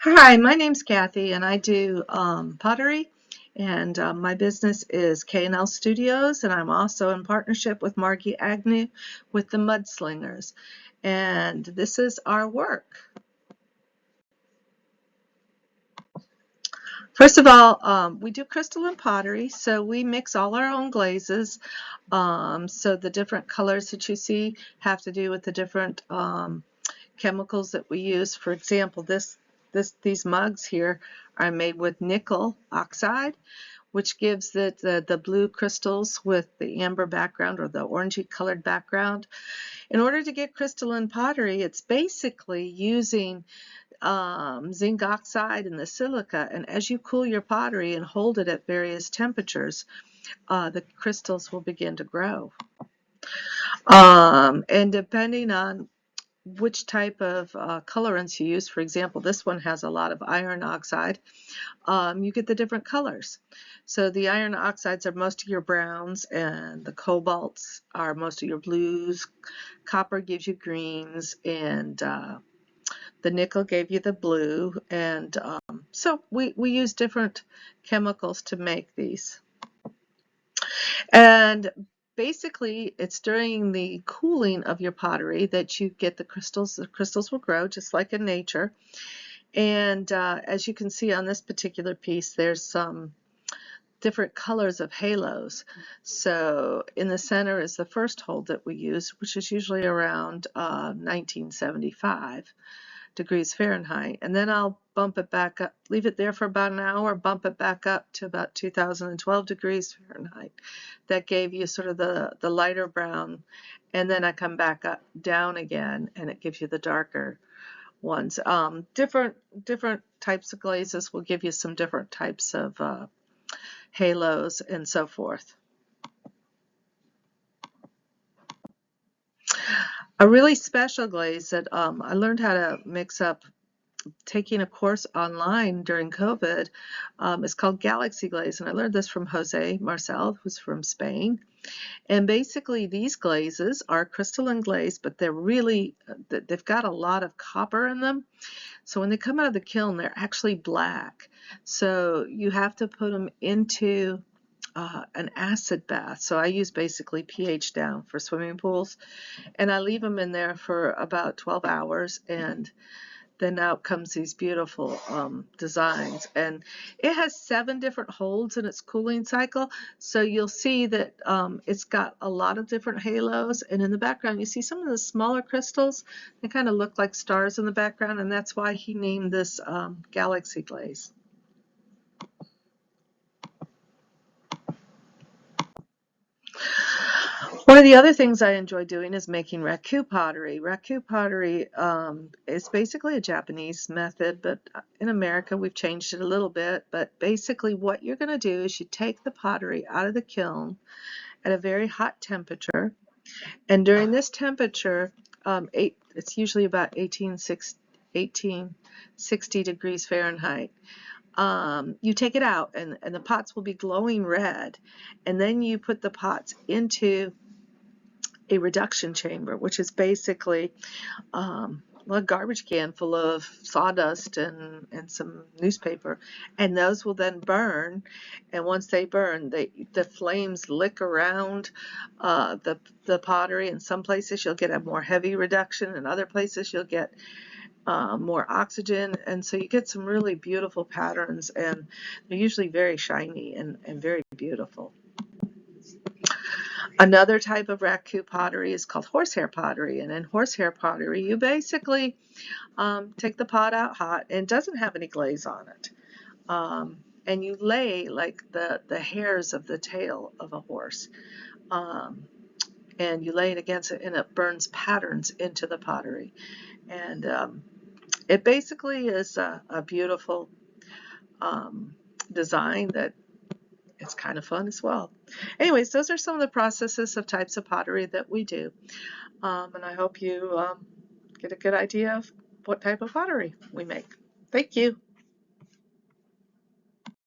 Hi, my name's Kathy, and I do pottery, and my business is K&L Studios, and I'm also in partnership with Margie Agnew with the Mudslingers, and this is our work. First of all, we do crystalline pottery, so we mix all our own glazes. So the different colors that you see have to do with the different chemicals that we use. For example, these mugs here are made with nickel oxide, which gives it the blue crystals with the amber background or the orangey colored background. In order to get crystalline pottery, it's basically using zinc oxide and the silica, and as you cool your pottery and hold it at various temperatures, the crystals will begin to grow. And depending on which type of colorants you use, for example, this one has a lot of iron oxide, you get the different colors. So the iron oxides are most of your browns, and the cobalts are most of your blues. Copper gives you greens, and the nickel gave you the blue. And so we use different chemicals to make these. And basically, it's during the cooling of your pottery that you get the crystals. The crystals will grow just like in nature. And as you can see on this particular piece, there's some different colors of halos. So in the center is the first hold that we use, which is usually around 1975 degrees Fahrenheit. And then I'll bump it back up, leave it there for about an hour, bump it back up to about 2012 degrees Fahrenheit. That gave you sort of the lighter brown. And then I come back up down again, and it gives you the darker ones. Different types of glazes will give you some different types of halos and so forth. A really special glaze that I learned how to mix up taking a course online during COVID is called Galaxy Glaze, and I learned this from Jose Marcel, who's from Spain. And basically these glazes are crystalline glaze, but they've got a lot of copper in them. So when they come out of the kiln, they're actually black. So you have to put them into an acid bath. So I use basically pH down for swimming pools, and I leave them in there for about 12 hours, and then out comes these beautiful designs. And it has 7 different holds in its cooling cycle, so you'll see that it's got a lot of different halos, and in the background you see some of the smaller crystals. They kind of look like stars in the background, and that's why he named this Galaxy Glaze. One of the other things I enjoy doing is making raku pottery. Raku pottery is basically a Japanese method, but in America we've changed it a little bit. But basically what you're going to do is you take the pottery out of the kiln at a very hot temperature, and during this temperature, it's usually about 1860 degrees Fahrenheit. You take it out, and the pots will be glowing red, and then you put the pots into a reduction chamber, which is basically a garbage can full of sawdust and some newspaper, and those will then burn. And once they burn, the flames lick around the pottery. In some places you'll get a more heavy reduction, in other places you'll get more oxygen, and so you get some really beautiful patterns, and they're usually very shiny and very beautiful. Another type of raku pottery is called horsehair pottery, and in horsehair pottery you basically take the pot out hot, and it doesn't have any glaze on it, and you lay like the hairs of the tail of a horse, and you lay it against it, and it burns patterns into the pottery, and it basically is a beautiful design that it's kind of fun as well. Anyways, those are some of the processes of types of pottery that we do. And I hope you get a good idea of what type of pottery we make. Thank you.